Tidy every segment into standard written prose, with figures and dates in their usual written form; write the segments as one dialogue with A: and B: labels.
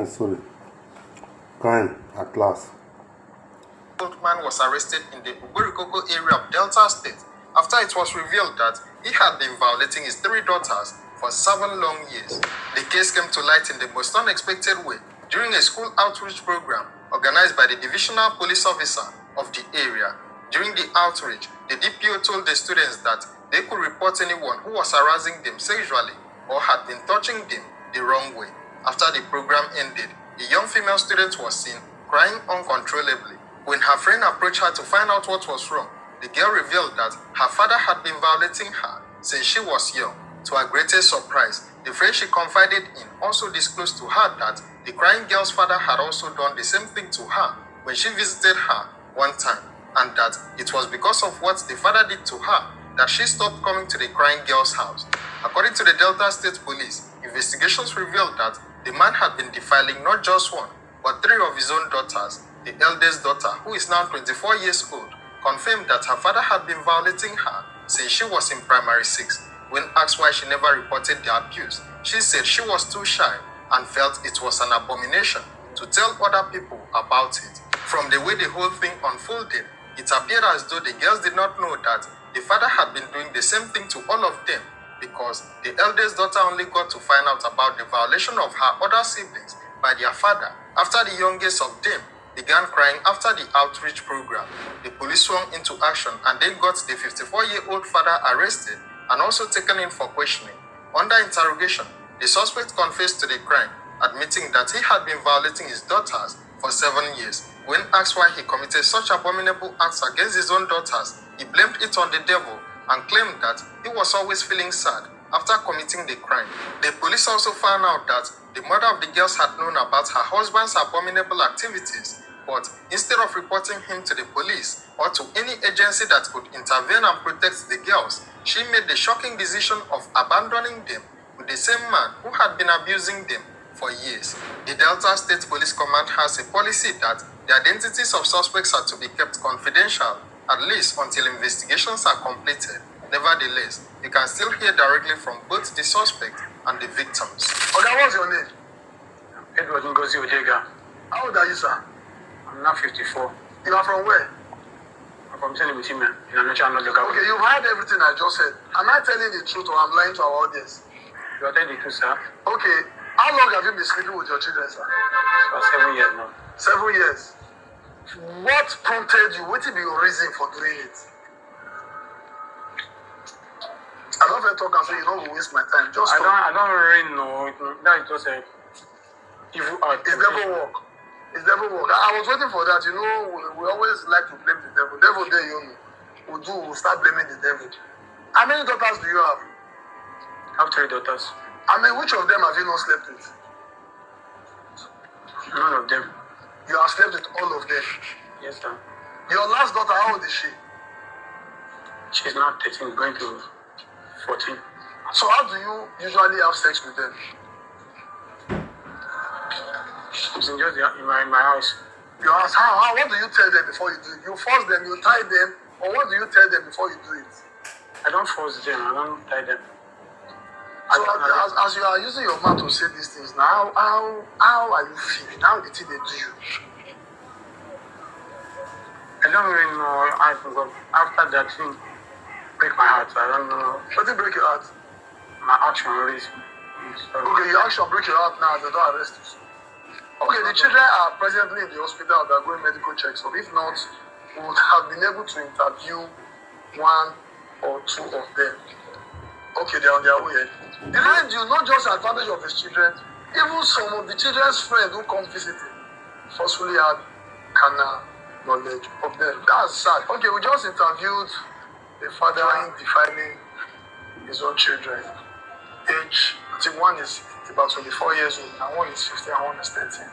A: sorry, crime at last.
B: Old man was arrested in the Uburikoko area of Delta State after it was revealed that he had been violating his three daughters for 7 long years. The case came to light in the most unexpected way during a school outreach program organized by the divisional police officer of the area. During the outreach, the DPO told the students that they could report anyone who was harassing them sexually or had been touching them the wrong way. After the program ended, a young female student was seen crying uncontrollably. When her friend approached her to find out what was wrong, the girl revealed that her father had been violating her since she was young. To her greatest surprise, the friend she confided in also disclosed to her that the crying girl's father had also done the same thing to her when she visited her one time, and that it was because of what the father did to her that she stopped coming to the crying girl's house. According to the Delta State Police, investigations revealed that the man had been defiling not just one, but 3 of his own daughters. The eldest daughter, who is now 24 years old, confirmed that her father had been violating her since she was in primary 6. When asked why she never reported the abuse, she said she was too shy and felt it was an abomination to tell other people about it. From the way the whole thing unfolded, it appeared as though the girls did not know that the father had been doing the same thing to all of them, because the eldest daughter only got to find out about the violation of her other siblings by their father after the youngest of them began crying after the outreach program. The police swung into action and then got the 54-year-old father arrested and also taken in for questioning. Under interrogation, the suspect confessed to the crime, admitting that he had been violating his daughters for 7 years. When asked why he committed such abominable acts against his own daughters, he blamed it on the devil and claimed that he was always feeling sad after committing the crime. The police also found out that the mother of the girls had known about her husband's abominable activities, but instead of reporting him to the police or to any agency that could intervene and protect the girls, she made the shocking decision of abandoning them with the same man who had been abusing them for years. The Delta State Police Command has a policy that the identities of suspects are to be kept confidential, at least until investigations are completed. Nevertheless, you can still hear directly from both the suspect and the victims.
C: Okay, what's your name?
D: Edward Ngozi Odega.
C: How old are you, sir?
D: I'm now 54.
C: You are from where?
D: I'm from Telemutima in Anacha Local.
C: Okay, you've heard everything I just said. Am I telling the truth or I'm lying to our audience?
D: You are telling the truth, sir.
C: Okay, how long have you been sleeping with your children, sir?
D: For 7 years now.
C: 7 years. What prompted you? What will be your reason for doing it? I don't want to talk and say you don't waste my time. Just
D: I don't really know. That is just a evil art.
C: It's devil work. It's devil work. I was waiting for that. You know, we always like to blame the devil. Devil there, you know. We'll start blaming the devil. How many daughters do you have?
D: I have 3 daughters.
C: I mean, which of them have you not slept with?
D: None of them.
C: You have slept with all of them.
D: Yes, sir.
C: Your last daughter, how old is she?
D: She's now 13, going to 14.
C: So how do you usually have sex with them?
D: She's just in my house.
C: You ask how? What do you tell them before you do it? You force them, you tie them, or what do you tell them before you do it?
D: I don't force them, I don't tie them.
C: So as you are using your mouth to say these things now, how are you feeling? How did they do you?
D: I don't really know. I forgot. After that thing, break my heart. I don't know.
C: What did break your heart?
D: My action really.
C: Okay, your action break your heart now. They don't arrest you. Okay, the children are presently in the hospital. They're going medical checks. So if not, we would have been able to interview 1 or 2 of them. Okay, they're on their way. Behind you, not just advantage of his children, even some of the children's friends who come visiting forcefully had carnal knowledge of them. That's sad. Okay, we just interviewed the father defining his own children. Age, I think one is about 24 years old, and one is 15, and one is 13.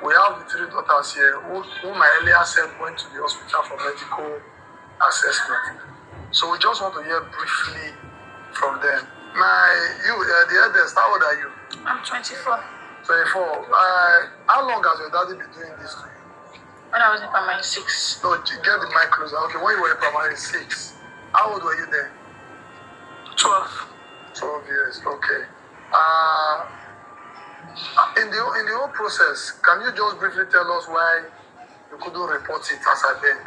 C: We have the 3 daughters here whom I earlier said went to the hospital for medical assessment. So we just want to hear briefly from them. The eldest, how old are you?
E: I'm 24.
C: 24. How long has your daddy been doing this to you?
E: When I was in primary 6.
C: No, get the mic closer. Okay, when you were in primary 6, how old were you then?
E: 12.
C: 12 years, okay. In the whole process, can you just briefly tell us why you couldn't report it as I then?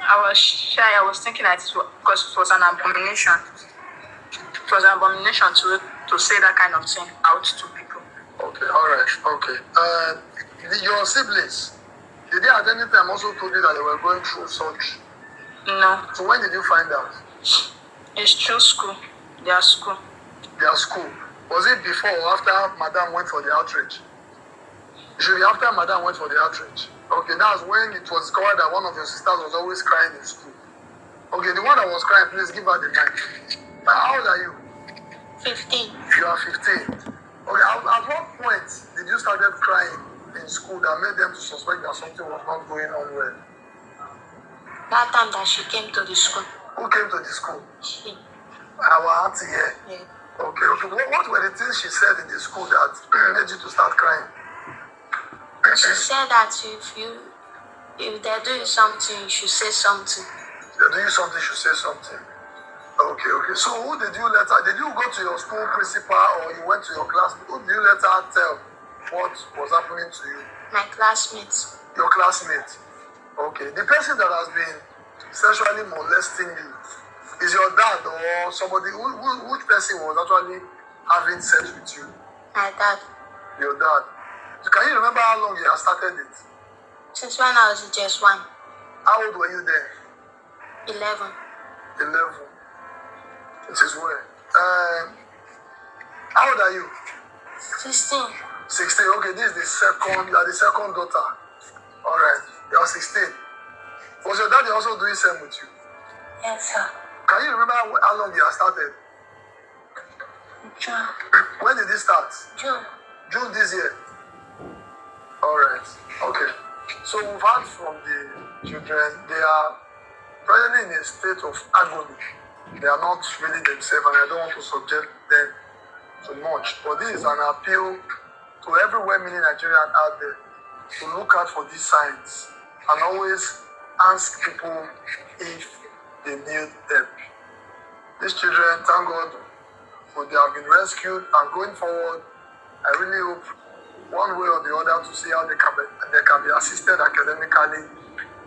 E: I was shy. I was thinking that because it was an abomination. It was an abomination to say that kind of thing out to people.
C: Okay, all right, okay. Your siblings, did they at any time also told you that they were going through such?
E: No,
C: So when did you find out?
E: it's through school. Their school.
C: Their school. Was it before or after Madam went for the outreach? It should be after Madam went for the outreach. Okay, that's when it was discovered that one of your sisters was always crying in school. Okay, the one that was crying, please give her the mic. How old are you?
E: 15.
C: You are 15. Okay, at what point did you started crying in school that made them to suspect that something was not going on well?
E: That time that she came to the school.
C: Who came to the school?
E: She.
C: Our auntie here.
E: Yeah.
C: Okay. What were the things she said in the school that made you to start crying?
E: She said that if they're doing something, you should say something.
C: They're doing something, you should say something. Okay. So who did you let her? Did you go to your school principal or you went to your class? Who did you let her tell what was happening to you?
E: My classmates.
C: Your classmate. Okay. The person that has been sexually molesting you is your dad or somebody? Which person was actually having sex with you?
E: My dad.
C: Your dad. Can you remember how long you had started it?
E: Since when I was just 1.
C: How old were you then?
E: 11.
C: 11. It is well. How old are you?
E: 16.
C: 16. Okay, this is the second. You are the second daughter. All right. You are 16. Was your daddy also doing same with you?
E: Yes, sir.
C: Can you remember how long you had started?
E: June.
C: When did it start?
E: June.
C: June this year. All right. Okay. So we've heard from the children. They are presently in a state of agony. They are not really themselves, and I don't want to subject them to much. But this is an appeal to every well-meaning Nigerian out there to look out for these signs and always ask people if they need help. These children, thank God, they have been rescued, and going forward, I really hope one way or the other to see how they can be assisted academically.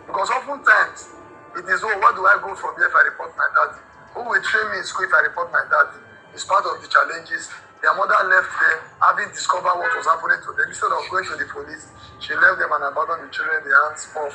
C: Because oftentimes, it is, where do I go from here if I report my daddy? Who will train me in school if I report my daddy? It's part of the challenges. Their mother left them, having discovered what was happening to them. Instead of going to the police, she left them and abandoned the children in the hands of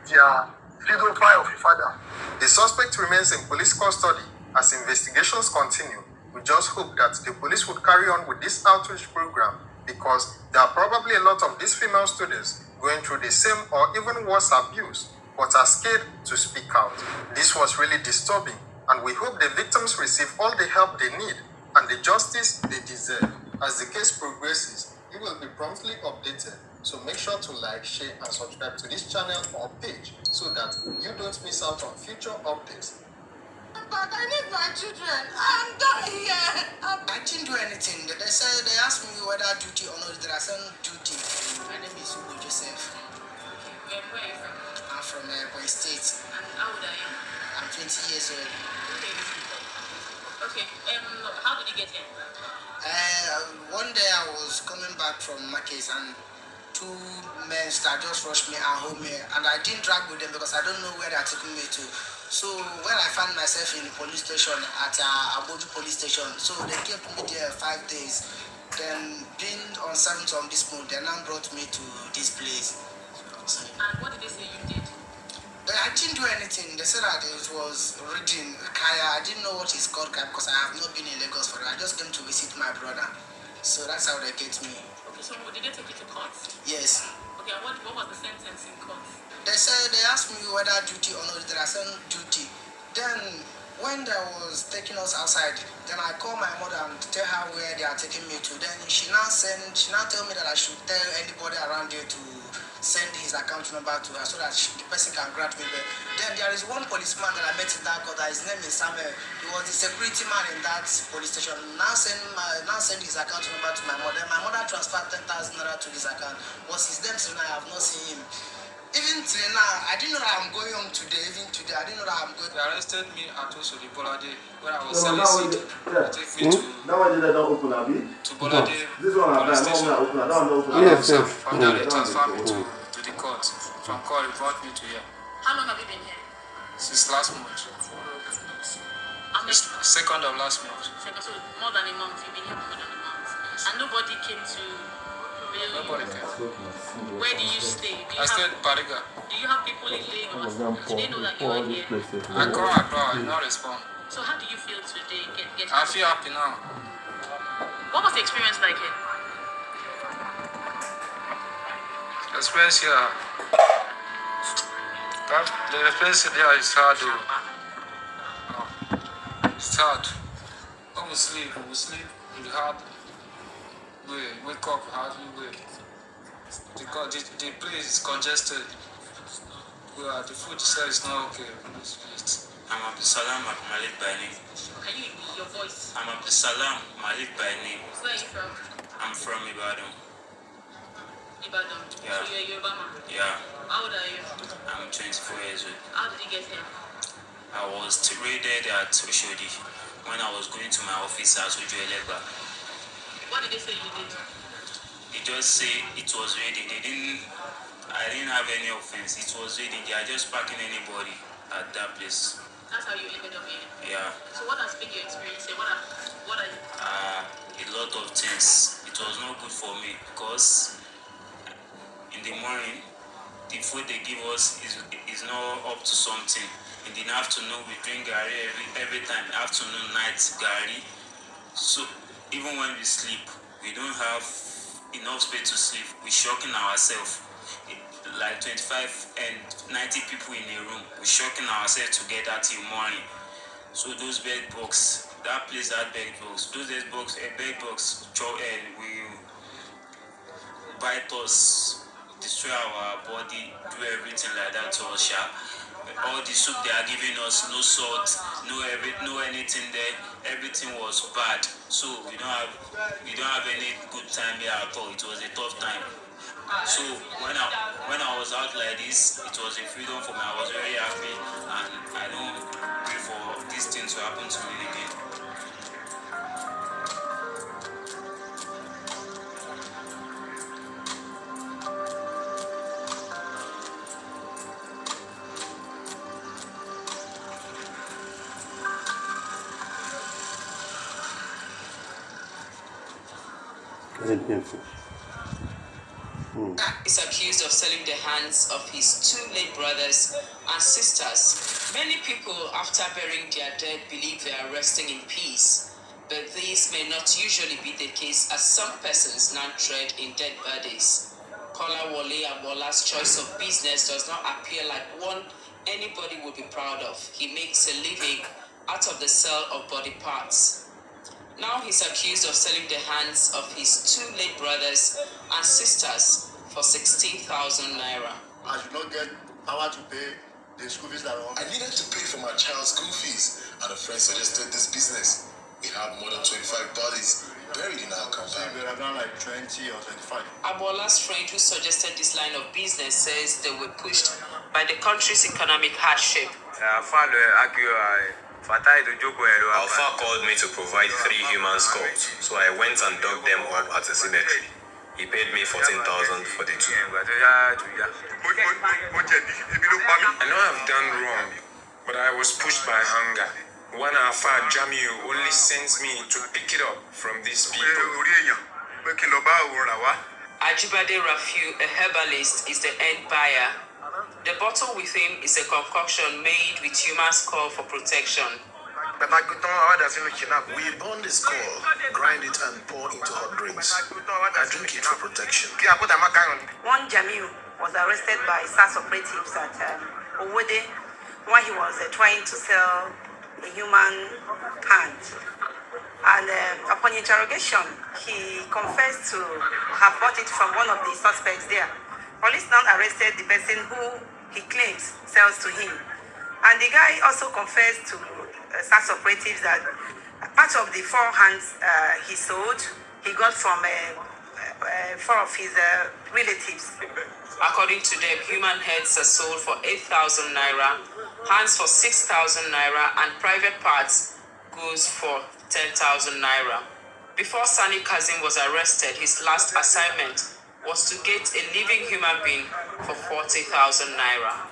C: their pedophile of a father.
B: The suspect remains in police custody as investigations continue. We just hope that the police would carry on with this outreach program, because there are probably a lot of these female students going through the same or even worse abuse, but are scared to speak out. This was really disturbing, and we hope the victims receive all the help they need and the justice they deserve. As the case progresses, you will be promptly updated. So make sure to like, share, and subscribe to this channel or page so that you don't miss out on future updates.
F: But I need my children. I'm done here. I didn't do anything. They said, they asked me whether duty or not. I said duty. My name is Hugo Joseph.
G: Okay, where are you from?
F: I'm from Boy State.
G: And how old are you?
F: I'm 20 years old.
G: Okay, how did you get here?
F: One day I was coming back from market and 2 men that just rushed me and hold me, and I didn't drag with them because I don't know where they're taking me to. So when I found myself in the police station at Abodu police station, so they kept me there 5 days. Then being on 7th of this month, they now brought me to this place. So,
G: And what did they say you did?
F: I didn't do anything. They said that it was reading Kaya. I didn't know what it's called Kaya because I have not been in Lagos for it. I just came to visit my brother. So that's how they get me.
G: Okay, so did they take you to court?
F: Yes.
G: Okay, and what was the sentence in court?
F: They said, they asked me whether duty or not. I said duty. Then when they was taking us outside, then I called my mother and tell her where they are taking me to. Then she now tell me that I should tell anybody around here to send his account number to her so that the person can grant me bail. Then there is one policeman that I met in that court. His name is Samuel. He was the security man in that police station. Now send his account number to my mother. My mother transferred 10,000 naira to his account. Was his name till now? I have not seen him. Even till now, I didn't know that I'm going home today. Even today, I didn't know that I'm going.
H: They arrested me at also the Bolade when I was selling seed. They take me
A: That one they don't open, Abi.
H: to Bolade
A: This one I
H: police
A: buy,
H: station.
A: one open, that one don't open.
H: Yes,
A: yes.
H: From there they transferred me to the court. From court they brought me to here.
G: How long have you been here?
H: Since last month. It's second of last month.
G: So more than a month. You've been here for more than a month. And nobody came to bail you.
H: Nobody came.
G: Where do you stay?
H: I stayed in Pariga.
G: Do you have people in Lagos? Do they know that you are here?
H: I call, I did not respond.
G: So how do you feel today?
H: I feel happy now.
G: What was the experience like here?
H: The experience here, the experience here is hard though. It's hard. When we sleep in the hard way. Wake up hard way. The place is congested. The food itself is not okay.
I: I'm Abdusalam Malik by name.
G: Can you your voice?
I: I'm Abdusalam Malik by name.
G: Where are you from?
I: I'm from Ibadan.
G: Ibadan.
I: Yeah.
G: So you're Yoruba man.
I: Yeah,
G: How old are you?
I: I'm 24 years old.
G: How did you get here?
I: I was raided at Oshodi when I was going to my office at Ojo Elegba.
G: What did they say you did?
I: They just say it was raided. I didn't have any offense. It was raided. They are just packing anybody at that place.
G: That's how you ended up here.
I: Yeah.
G: So what has been your experience here? What are you?
I: A lot of things. It was not good for me because in the morning, the food they give us is not up to something. In the afternoon, we drink gari every time. Afternoon, night, gari. So even when we sleep, we don't have enough space to sleep. We're shocking ourselves. Like 25 and 90 people in a room. We're shocking ourselves together till morning. So those bed bugs, that place had bed bugs. Those bed bugs will bite us, destroy our body, do everything like that to us. All the soup they are giving us, no salt, no anything there. Everything was bad. So we don't have any good time here at all. It was a tough time. So when I was out like this, it was a freedom for me. I was very happy, and I don't pray for these things to happen to me again.
A: Very painful.
J: Is accused of selling the hands of his two late brothers and sisters. Many people, after burying their dead, believe they are resting in peace. But this may not usually be the case, as some persons now tread in dead bodies. Kola Wole Abola's choice of business does not appear like one anybody would be proud of. He makes a living out of the sale of body parts. Now he's accused of selling the hands of his two late brothers and sisters for 16,000 naira.
C: I should not get power to pay the school fees that I
K: needed to pay for my child's school fees, and a friend suggested this business. We have more than 25 bodies buried in our compound.
C: we are around like 20 or 25.
J: Abola's friend who suggested this line of business says they were pushed by the country's economic hardship.
L: Alpha called me to provide 3 human skulls, so I went and dug them up at a cemetery. He paid me 14,000 for the 2. I know I've done wrong, but I was pushed by hunger. One Alpha Jamil only sends me to pick it up from these people.
J: Ajibade Rafiu, a herbalist, is the end buyer. The bottle with him is a concoction made with human skull for protection.
K: We burn the skull, grind it, and pour into hot drinks. I drink it for protection.
M: One Jamil was arrested by SAS operatives at Owode when he was trying to sell a human hand. And upon interrogation, he confessed to have bought it from one of the suspects there. Police now arrested the person who he claims sells to him. And the guy also confessed to SAS operatives that part of the 4 hands he sold, he got from four of his relatives.
J: According to them, human heads are sold for 8,000 naira, hands for 6,000 naira, and private parts goes for 10,000 naira. Before Sani Kazim was arrested, his last assignment was to get a living human being for 40,000 naira.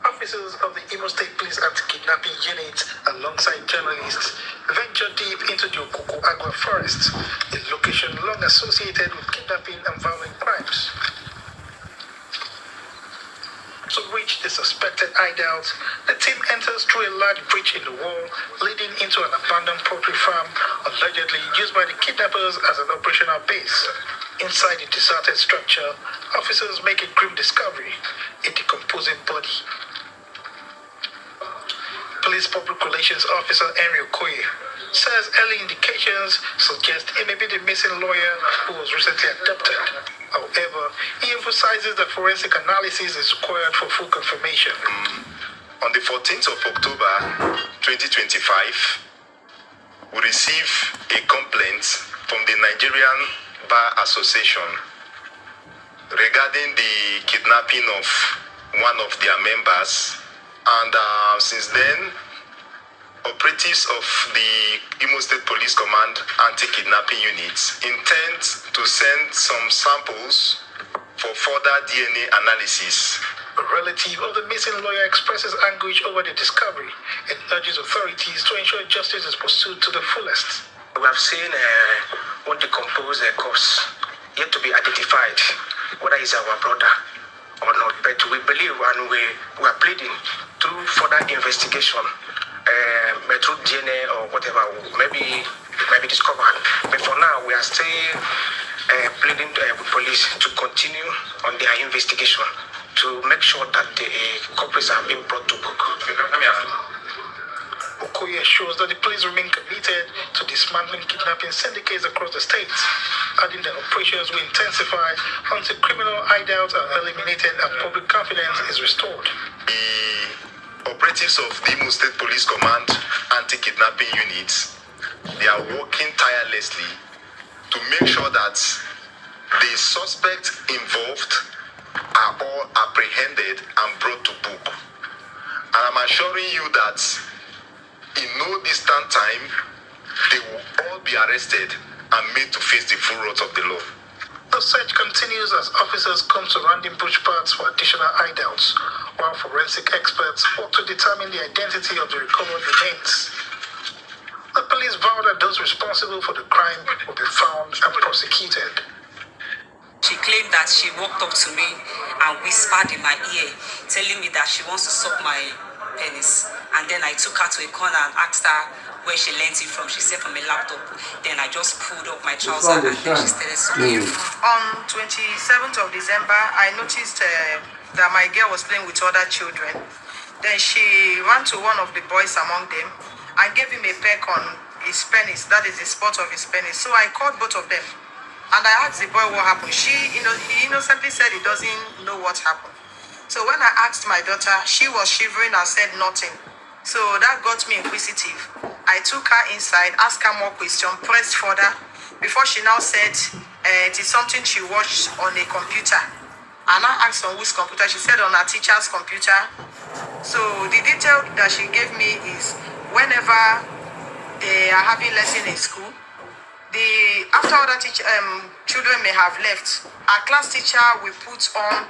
C: Officers of the Imo State Police Anti-Kidnapping Unit, alongside journalists, ventured deep into the Okoko Agua Forest, a location long associated with kidnapping and violent crimes. To reach the suspected hideout, the team enters through a large breach in the wall, leading into an abandoned poultry farm, allegedly used by the kidnappers as an operational base. Inside the deserted structure, officers make a grim discovery: a decomposing body. Police Public Relations Officer Henry Okoye says early indications suggest he may be the missing lawyer who was recently abducted. However, he emphasizes that forensic analysis is required for full confirmation.
K: On the 14th of October 2025, we received a complaint from the Nigerian Bar Association regarding the kidnapping of one of their members. And since then, operatives of the Imo State Police Command Anti-Kidnapping Units intend to send some samples for further DNA analysis.
C: A relative of the missing lawyer expresses anguish over the discovery and urges authorities to ensure justice is pursued to the fullest.
N: We have seen one decomposed corpse yet to be identified, whether it's our brother or not. But we believe and we are pleading through further investigation, through DNA or whatever, maybe it might be discovered. But for now, we are still pleading with police to continue on their investigation to make sure that the culprits are being brought to book.
C: Okoye assures that the police remain committed to dismantling kidnapping syndicates across the state, adding that operations will intensify until criminal hideouts are eliminated and public confidence is restored.
K: The operatives of the Imo State Police Command Anti-Kidnapping Units, they are working tirelessly to make sure that the suspects involved are all apprehended and brought to book. And I'm assuring you that in no distant time, they will all be arrested and made to face the full wrath of the law.
C: The search continues as officers come to random bush paths for additional hideouts, while forensic experts work to determine the identity of the recovered remains. The police vow that those responsible for the crime will be found and prosecuted.
M: She claimed that she walked up to me and whispered in my ear, telling me that she wants to suck my penis. And then I took her to a corner and asked her where she learned it from. She said from a laptop. Then I just pulled up my trouser and then she started sucking.
E: On 27th of December, I noticed that my girl was playing with other children. Then she ran to one of the boys among them and gave him a peck on his penis. That is the spot of his penis. So I called both of them. And I asked the boy what happened. He innocently said he doesn't know what happened. So when I asked my daughter, she was shivering and said nothing. So that got me inquisitive. I took her inside, asked her more questions, pressed further, before she now said it is something she watched on a computer. And I asked on which computer. She said on her teacher's computer. So the detail that she gave me is whenever they are having lesson in school, after other children may have left, our class teacher will put on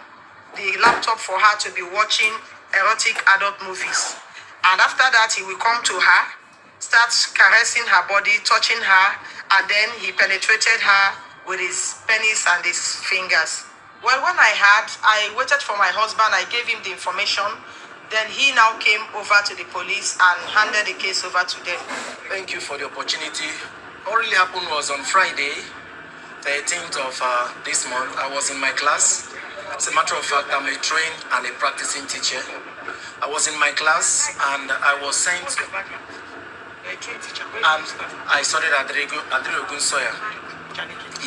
E: the laptop for her to be watching erotic adult movies. And after that, he will come to her, start caressing her body, touching her, and then he penetrated her with his penis and his fingers. Well, when I waited for my husband, I gave him the information. Then he now came over to the police and handed the case over to them.
N: Thank you for the opportunity. What really happened was on Friday, 13th of this month, I was in my class. As a matter of fact, I'm a trained and a practicing teacher. I was in my class and I was sent, and I studied at Adrio Gunsoya.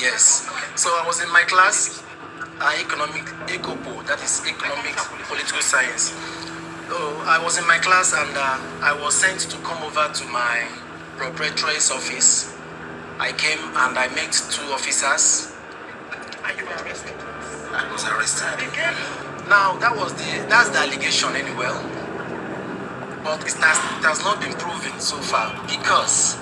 N: Yes. So I was in my class, economic, ECOPO, that is economic political science.
F: I was in my class and I was sent to come over to my proprietor's office. I came and I met 2 officers. And you were arrested? I was arrested. Again? Now, that's the allegation anyway. But it has not been proven so far because